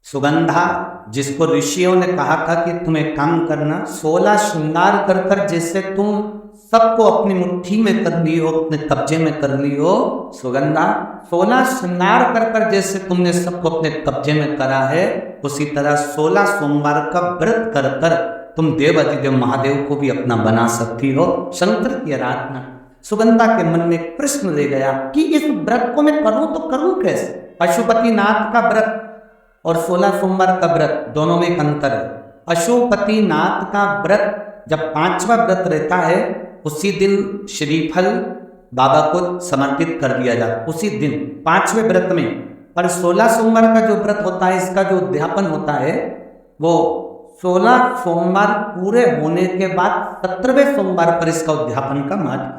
सुगंधा, जिसको ऋषियों ने कहा था कि तुम एक काम करना, 16 श्रृंगार कर कर जैसे तुम सबको अपनी मुट्ठी में कर ली हो, अपने कब्जे में कर ली हो, सुगंधा 16 श्रृंगार कर कर जैसे तुमने सबको अपने कब्जे में करा है, उसी तरह 16 सोमवार का व्रत कर कर तुम देवाधिदेव महादेव को भी अपना बना सकती हो। शंकर की आराधना। सुगंधा के मन में एक प्रश्न ले गया कि इस व्रत को मैं करूं तो करूं कैसे? पशुपतिनाथ का व्रत और 16 सोमवार का व्रत दोनों में एक अंतर है। पशुपतिनाथ का व्रत जब 5वां व्रत रहता है, उसी दिन श्रीफल बाबा को समर्पित कर दिया जाता, उसी दिन 5वें व्रत में। पर 16 सोमवार का जो व्रत होता है, इसका जो उद्यापन होता है, वो 16 सोमवार पूरे होने के बाद 17वें सोमवार पर इसका उद्यापन का महत्व।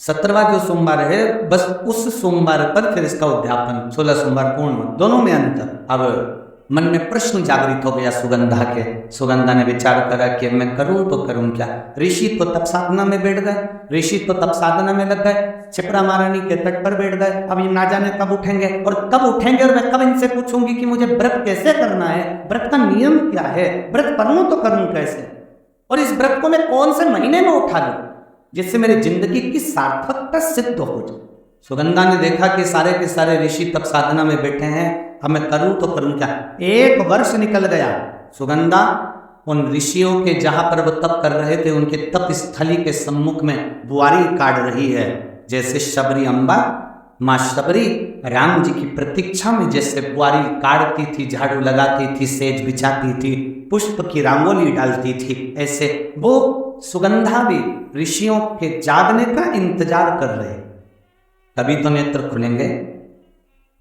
17वां जो सोमवार है, बस उस सोमवार पर फिर इसका उद्यापन, 16 सोमवार पूर्ण, दोनों में अंतर। अब मन में प्रश्न जागृत हो गया सुगंधा के। सुगंधा ने विचार करा कि मैं करूं तो करूं क्या। ऋषि तो तप साधना में बैठ गए, ऋषि तो तप साधना में लग गए, क्षिप्रा महारानी के तट पर बैठ गए। अब ये ना जाने कब उठेंगे और कब उठेंगे, और मैं कब इनसे पूछूंगी कि मुझे व्रत कैसे करना है, व्रत का नियम क्या है, व्रत करूं तो करूं कैसे, और इस व्रत को मैं कौन से महीने में उठा लूं जिससे मेरी जिंदगी की सार्थकता सिद्ध हो जाए। सुगंधा ने देखा कि सारे के सारे ऋषि तप साधना में बैठे हैं, अब मैं करूं तो करूं क्या। 1 वर्ष निकल गया। सुगंधा उन ऋषियों के जहां पर वो तप कर रहे थे, उनके तप स्थली के सम्मुख में बुआरी काट रही है। जैसे शबरी अम्बा, माँ शबरी राम जी की प्रतीक्षा में जैसे बुआरी काटती थी, झाड़ू लगाती थी, सेज बिछाती थी, पुष्प की रंगोली डालती थी, ऐसे वो सुगंधा भी ऋषियों के जागने का इंतजार कर रहे। कभी तो नेत्र खुलेंगे,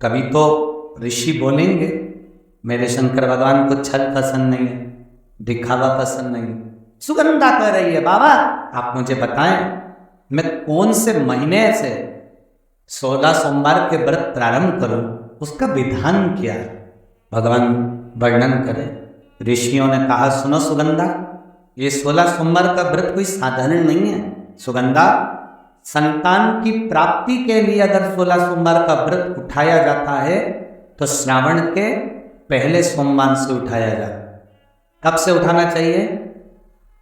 कभी तो ऋषि बोलेंगे। मेरे शंकर भगवान को छल पसंद नहीं है, दिखावा पसंद नहीं है। सुगंधा कह रही है, बाबा आप मुझे बताएं, मैं कौन से महीने से 16 सोमवार के व्रत प्रारंभ करूं, उसका विधान क्या है? भगवान वर्णन करें। ऋषियों ने कहा, सुनो सुगंधा, ये 16 सोमवार का व्रत कोई साधारण नहीं है। सुगंधा, संतान की प्राप्ति के लिए अगर 16 सोमवार का व्रत उठाया जाता है तो श्रावण के पहले सोमवार से उठाया जाता है। कब से उठाना चाहिए?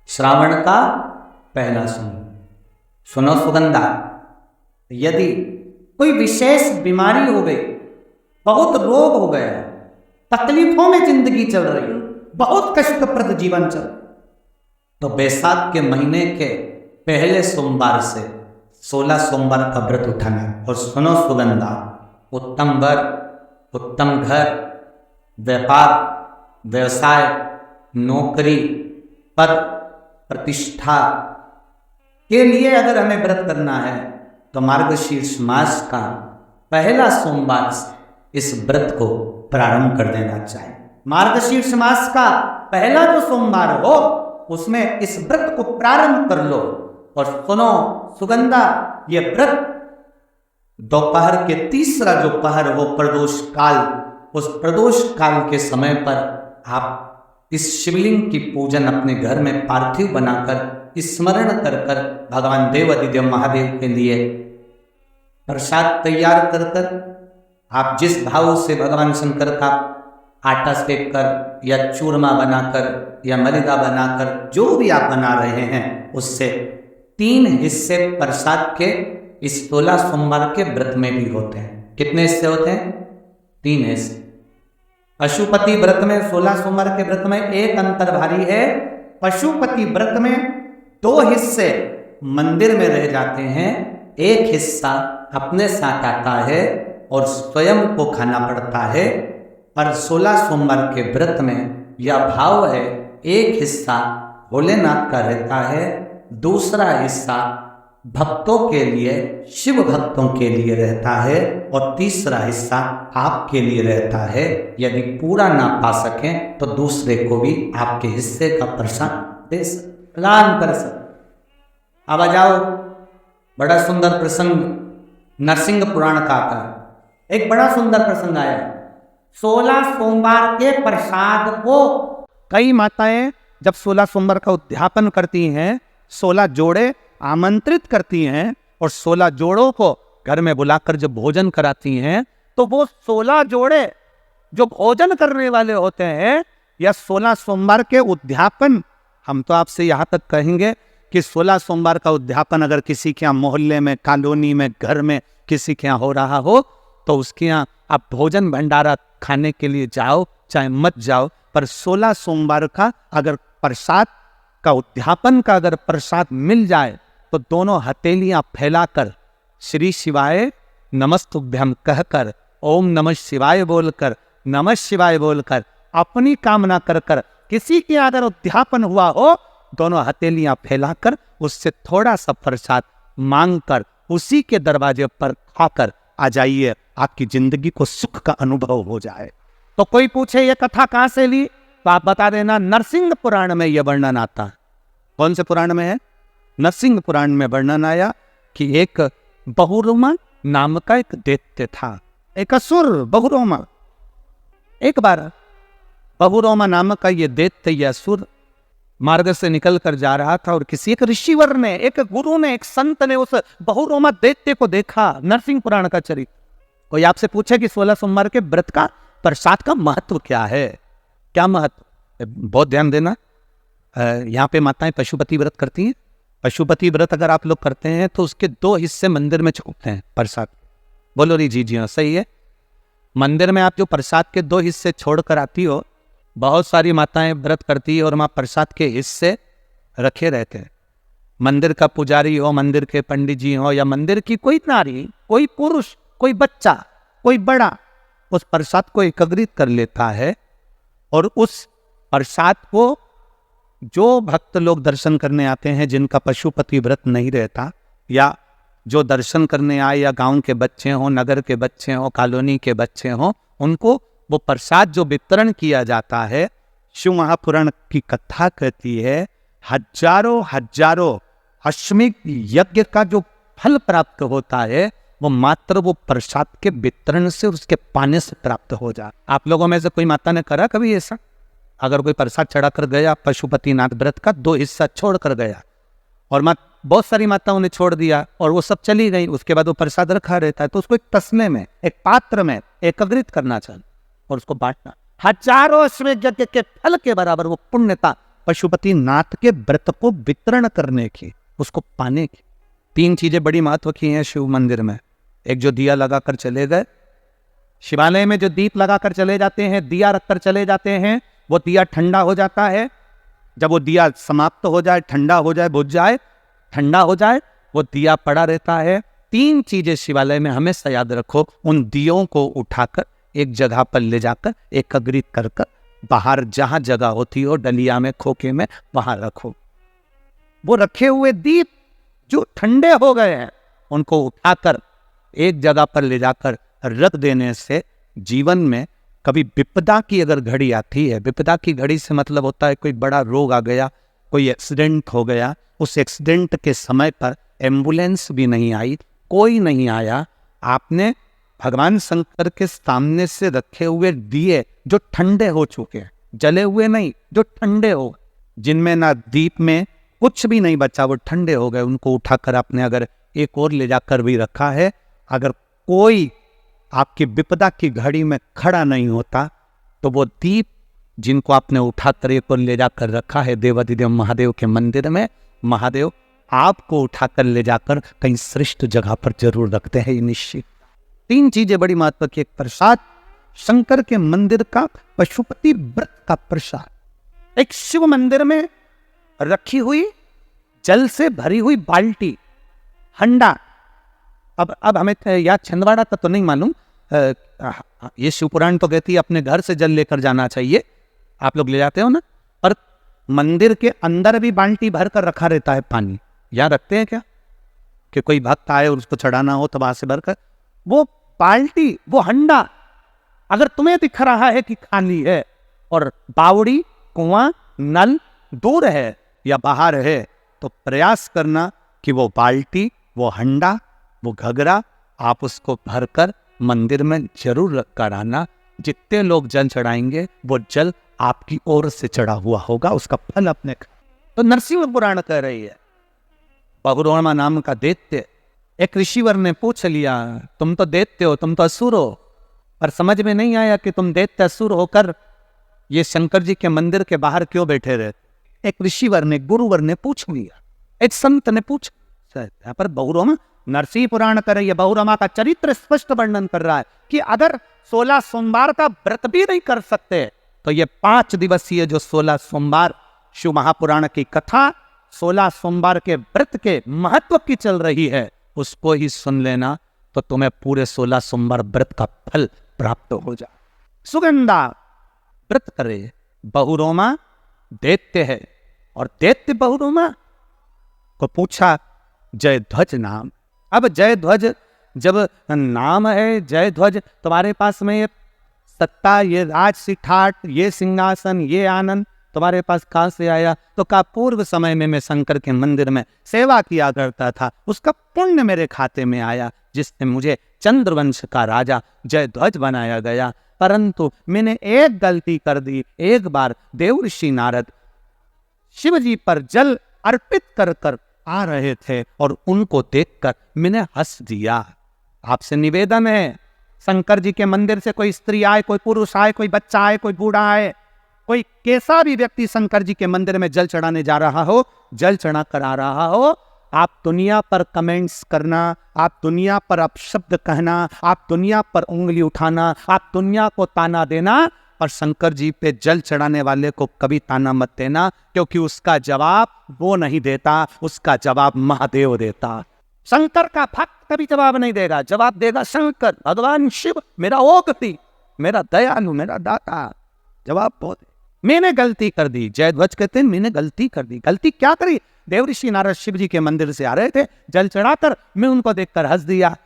श्रावण का पहला सोमवार। सुनो सुगंधा, यदि कोई विशेष बीमारी हो गई, बहुत रोग हो गया, तकलीफों में जिंदगी चल रही है, बहुत कष्टप्रद जीवन चल, तो बैसाख के महीने के पहले सोमवार से 16 सोमवार का व्रत उठाना। और सुनो सुगंधा, उत्तम वर, उत्तम घर, व्यापार, व्यवसाय, नौकरी, पद, प्रतिष्ठा के लिए अगर हमें व्रत करना है तो मार्गशीर्ष मास का पहला सोमवार से इस व्रत को प्रारंभ कर देना चाहिए। मार्गशीर्ष मास का पहला जो सोमवार हो, उसमें इस व्रत को प्रारंभ कर लो। और सुनो सुगंधा, ये व्रत दोपहर के तीसरा जो पहर हो, प्रदोष काल, उस प्रदोष काल के समय पर आप इस शिवलिंग की पूजन अपने घर में पार्थिव बनाकर स्मरण कर कर भगवान देवाधिदेव महादेव के लिए प्रसाद तैयार कर कर, आप जिस भाव से भगवान शंकर का आटा सेक कर या चूरमा बनाकर या मलिदा बनाकर जो भी आप बना रहे हैं, उससे 3 हिस्से प्रसाद के इस 16 सोमवार के व्रत में भी होते हैं। कितने हिस्से होते हैं? 3 हिस्से। पशुपति व्रत में 16 सोमवार के व्रत में एक अंतर भारी है। पशुपति व्रत में 2 हिस्से मंदिर में रह जाते हैं, एक हिस्सा अपने साथ आता है और स्वयं को खाना पड़ता है। पर 16 सोमवार के व्रत में यह भाव है, एक हिस्सा भोलेनाथ का रहता है, दूसरा हिस्सा भक्तों के लिए, शिव भक्तों के लिए रहता है, और तीसरा हिस्सा आपके लिए रहता है। यदि पूरा ना पा सकें तो दूसरे को भी आपके हिस्से का प्रसाद दे प्रदान कर सकते। अब आ जाओ, बड़ा सुंदर प्रसंग नरसिंह पुराण का आता है। एक बड़ा सुंदर प्रसंग आया। 16 सोमवार के प्रसाद को कई माताएं जब 16 सोमवार का उद्यापन करती हैं, 16 जोड़े आमंत्रित करती हैं और 16 जोड़ों को घर में बुलाकर जब भोजन कराती हैं, तो वो 16 जोड़े जो भोजन करने वाले होते हैं, या 16 सोमवार के उद्यापन, हम तो आपसे यहां तक कहेंगे कि 16 सोमवार का उद्यापन अगर किसी के यहाँ मोहल्ले में, कॉलोनी में, घर में किसी के यहाँ हो रहा हो, तो उसके यहाँ आप भोजन भंडारा खाने के लिए जाओ, चाहे मत जाओ, पर 16 सोमवार का अगर प्रसाद का उद्यापन का अगर प्रसाद मिल जाए तो दोनों हथेलियां फैलाकर श्री शिवाय नमस्तुभ्यम कहकर, ओम नमः शिवाय बोलकर, नमः शिवाय बोलकर, अपनी कामना कर कर, किसी के अगर उद्यापन हुआ हो, दोनों हथेलियां फैलाकर उससे थोड़ा सा प्रसाद मांगकर उसी के दरवाजे पर खाकर आ जाइए, आपकी जिंदगी को सुख का अनुभव हो जाए। तो कोई पूछे ये कथा कहां से ली, तो आप बता देना नरसिंह पुराण में यह वर्णन आता है। कौन से पुराण में है? नरसिंह पुराण में वर्णन आया कि एक बहुरोमा नाम का एक दैत्य था, एक असुर बहुरोमा। एक बार बहुरोमा नाम का ये दैत्य, ये असुर मार्ग से निकल कर जा रहा था और किसी एक ऋषिवर ने, एक गुरु ने, एक संत ने उस बहुरोमा दैत्य को देखा। नरसिंह पुराण का चरित्र। कोई आपसे पूछे कि 16 सोमवार के व्रत का प्रसाद का महत्व क्या है, क्या महत्व, बहुत ध्यान देना। यहाँ पे माताएं पशुपति व्रत करती हैं। पशुपति व्रत अगर आप लोग करते हैं तो उसके 2 हिस्से मंदिर में छूटते हैं प्रसाद। बोलो री जी, जी हाँ सही है। मंदिर में आप जो प्रसाद के 2 हिस्से छोड़ कर आती हो, बहुत सारी माताएं व्रत करती है और वहाँ प्रसाद के हिस्से रखे रहते हैं। मंदिर का पुजारी हो, मंदिर के पंडित जी हो, या मंदिर की कोई नारी, कोई पुरुष, कोई बच्चा, कोई बड़ा, उस प्रसाद को एकत्रित कर लेता है और उस प्रसाद को जो भक्त लोग दर्शन करने आते हैं, जिनका पशुपति व्रत नहीं रहता, या जो दर्शन करने आए, या गांव के बच्चे हों, नगर के बच्चे हों, कॉलोनी के बच्चे हों, उनको वो प्रसाद जो वितरण किया जाता है, शिव महापुराण की कथा कहती है, हजारों हजारों अश्वमेध यज्ञ का जो फल प्राप्त होता है, वो मात्र वो प्रसाद के वितरण से, उसके पाने से प्राप्त हो जाए। आप लोगों में से कोई माता ने करा कभी ऐसा? अगर कोई प्रसाद चढ़ा कर गया, पशुपतिनाथ व्रत का 2 हिस्सा छोड़ कर गया, और बहुत सारी माताओं ने छोड़ दिया और वो सब चली गई, उसके बाद वो प्रसाद रखा रहता है, तो उसको एक तस्मे में, एक पात्र में एकत्रित करना चाहिए और उसको बांटना। हजारों अश्वमेध यज्ञ के फल के बराबर वो पुण्यता पशुपतिनाथ के व्रत को वितरण करने की, उसको पाने की। 3 चीजें बड़ी महत्व की हैं शिव मंदिर में। एक, जो दिया लगाकर चले गए, शिवालय में जो दीप लगाकर चले जाते हैं, दिया रखकर चले जाते हैं, वो दिया ठंडा हो जाता है। जब वो दिया समाप्त हो जाए, ठंडा हो जाए, बुझ जाए, ठंडा हो जाए, वो दिया पड़ा रहता है। 3 चीजें शिवालय में हमेशा याद रखो। उन दियों को उठाकर एक जगह पर ले जाकर एकत्रित कर कर बाहर जहां जगह होती हो, डलिया में, खोखे में, वहां रखो। वो रखे हुए दीप जो ठंडे हो गए हैं, उनको उठाकर एक जगह पर ले जाकर रख देने से जीवन में कभी विपदा की अगर घड़ी आती है, विपदा की घड़ी से मतलब होता है कोई बड़ा रोग आ गया, कोई एक्सीडेंट हो गया, उस एक्सीडेंट के समय पर एम्बुलेंस भी नहीं आई, कोई नहीं आया, आपने भगवान शंकर के सामने से रखे हुए दिए जो ठंडे हो चुके हैं, जले हुए नहीं, जो ठंडे हो, जिनमें ना दीप में कुछ भी नहीं बचा, वो ठंडे हो गए, उनको उठाकर आपने अगर एक और ले जाकर भी रखा है, अगर कोई आपकी विपदा की घड़ी में खड़ा नहीं होता, तो वो दीप जिनको आपने उठाकर एक और ले जाकर रखा है देवाधिदेव महादेव के मंदिर में, महादेव आपको उठाकर ले जाकर कहीं श्रेष्ठ जगह पर जरूर रखते हैं, ये निश्चित। 3 चीजें बड़ी महत्व की। एक, प्रसाद, शंकर के मंदिर का पशुपति व्रत का प्रसाद। एक, शिव मंदिर में रखी हुई जल से भरी हुई बाल्टी, हंडा। अब हमें याद छिंदवाड़ा का तो नहीं मालूम, ये शिवपुराण तो कहती है अपने घर से जल लेकर जाना चाहिए, आप लोग ले जाते हो ना, पर मंदिर के अंदर भी बाल्टी भर कर रखा रहता है पानी। यहाँ रखते हैं क्या कि कोई भक्त आए और उसको चढ़ाना हो तो वहां से भरकर, वो बाल्टी, वो हंडा अगर तुम्हें दिख रहा है कि खाली है और बावड़ी, कुआं, नल दूर है या बाहर है, तो प्रयास करना कि वो बाल्टी, वो हंडा, वो घगरा आप उसको भरकर मंदिर में जरूर रख कर आना। जितने लोग जल चढ़ाएंगे वो जल आपकी ओर से चढ़ा हुआ होगा, उसका फल अपने। तो नरसिंह पुराण कह रही है, बहुरोमा नाम का दैत्य, एक ऋषिवर ने पूछ लिया, तुम तो दैत्य हो, तुम तो असुर हो, पर समझ में नहीं आया कि तुम दैत्य असुर होकर ये शंकर जी के मंदिर के बाहर क्यों बैठे रहे। एक ऋषिवर ने, गुरुवर ने पूछ लिया, एक संत ने पूछ, यहाँ पर बहुरमा नरसिंह पुराण कर रही है, बहुरमा का चरित्र स्पष्ट वर्णन कर रहा है कि अगर 16 सोमवार का व्रत भी नहीं कर सकते तो ये 5 दिवसीय जो 16 सोमवार शिव महापुराण की कथा 16 सोमवार के व्रत के महत्व की चल रही है, उसको ही सुन लेना तो तुम्हें पूरे 16 सोमवार व्रत का फल प्राप्त हो जाए। सुगंधा व्रत करे, बहुरोमा दैत्य है और दैत्य बहुरोमा को पूछा जयध्वज नाम। अब जयध्वज जब नाम है, जयध्वज तुम्हारे पास में ये सत्ता, ये राज सिठाट, ये सिंहासन, ये आनंद तुम्हारे पास कहां से आया? तो का पूर्व समय में मैं शंकर के मंदिर में सेवा किया करता था, उसका पुण्य मेरे खाते में आया जिससे मुझे चंद्रवंश का राजा जयध्वज बनाया गया। परंतु मैंने एक गलती कर दी। एक बार देव ऋषि नारद शिव जी पर जल अर्पित कर कर आ रहे थे और उनको देखकर मैंने हंस दिया। आपसे निवेदन है, शंकर जी के मंदिर से कोई स्त्री आए, कोई पुरुष आए, कोई बच्चा आए, कोई बूढ़ा आए, कोई कैसा भी व्यक्ति शंकर जी के मंदिर में जल चढ़ाने जा रहा हो, जल चढ़ा कर आ रहा हो, आप दुनिया पर कमेंट्स करना, आप दुनिया पर अपशब्द कहना, आप दुनिया पर उंगली उठाना, आप दुनिया को ताना देना, और शंकर जी पे जल चढ़ाने वाले को कभी ताना मत देना, क्योंकि उसका जवाब वो नहीं देता, उसका जवाब महादेव देता। शंकर का भक्त कभी जवाब नहीं देगा, जवाब देगा शंकर, भगवान शिव, मेरा ओगति, मेरा दयालु, मेरा दाता। जवाब बहुत है। मैंने गलती कर दी, जयध्वज कहते हैं मैंने गलती कर दी। गलती क्या करी? देव ऋषि नारद शिव जी के मंदिर से आ रहे थे, जल चढ़ाकर मैं उनको देखकर हंस दिया।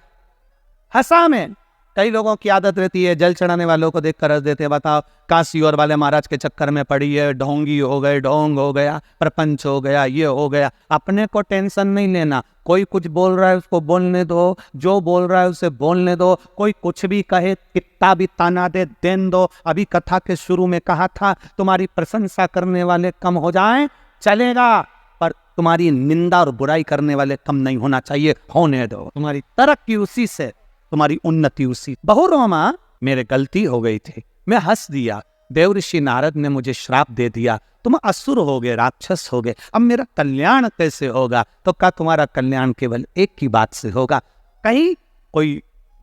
हंसा में कई लोगों की आदत रहती है जल चढ़ाने वालों को देखकर हंस देते। बताओ, काशी और वाले महाराज के चक्कर में पड़ी है, ढोंगी हो गए, ढोंग हो गया, प्रपंच हो गया, ये हो गया। अपने को टेंशन नहीं लेना, कोई कुछ बोल रहा है उसको बोलने दो, जो बोल रहा है उसे बोलने दो, कोई कुछ भी कहे, कितना भी ताना दे, देन दो। अभी कथा के शुरू में कहा था तुम्हारी प्रशंसा करने वाले कम हो जाएं चलेगा, पर तुम्हारी निंदा और बुराई करने वाले कम नहीं होना चाहिए, होने दो। तुम्हारी तरक्की उसी से, तुम्हारी उन्नति उसी। बहुरोमा मेरे गलती हो गई थी, मैं हंस दिया। देव ऋषि नारद ने मुझे श्राप दे दिया, तुम असुर हो गए, राक्षस हो गए, अब मेरा कल्याण कैसे होगा? तो क्या तुम्हारा कल्याण केवल एक की बात से होगा? कहीं कोई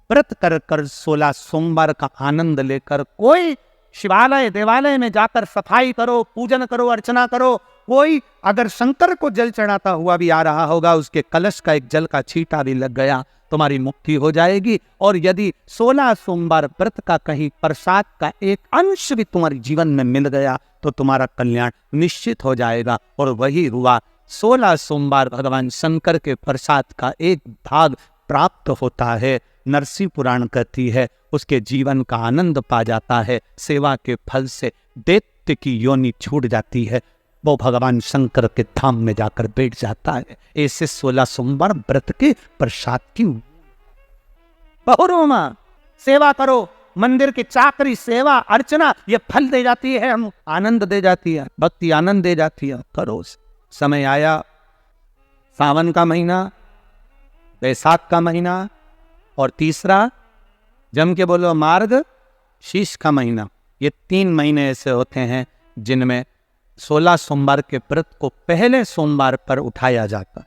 व्रत कर कर 16 सोमवार का आनंद लेकर कोई शिवालय देवालय में जाकर सफाई करो, पूजन करो, अर्चना करो। कोई अगर शंकर को जल चढ़ाता हुआ भी आ रहा होगा, उसके कलश का एक जल का छींटा भी लग गया, तुम्हारी मुक्ति हो जाएगी। और यदि 16 सोमवार व्रत का कहीं प्रसाद का एक अंश भी तुम्हारे जीवन में मिल गया तो तुम्हारा कल्याण निश्चित हो जाएगा। और वही हुआ, 16 सोमवार भगवान शंकर के प्रसाद का एक भाग प्राप्त होता है। नरसिंह पुराण कहती है उसके जीवन का आनंद पा जाता है, सेवा के फल से दैत्य की योनि छूट जाती है, वो भगवान शंकर के धाम में जाकर बैठ जाता है। ऐसे 16 सोमवार व्रत के प्रसाद की। बहुरोमा सेवा करो, मंदिर की चाकरी, सेवा, अर्चना, ये फल दे जाती है, हम आनंद दे जाती है, भक्ति आनंद दे जाती है। करो। समय आया, सावन का महीना, बैसाख का महीना, और तीसरा जम के बोलो मार्ग शीश का महीना। ये 3 महीने ऐसे होते हैं जिनमें 16 सोमवार के व्रत को पहले सोमवार पर उठाया जाता है।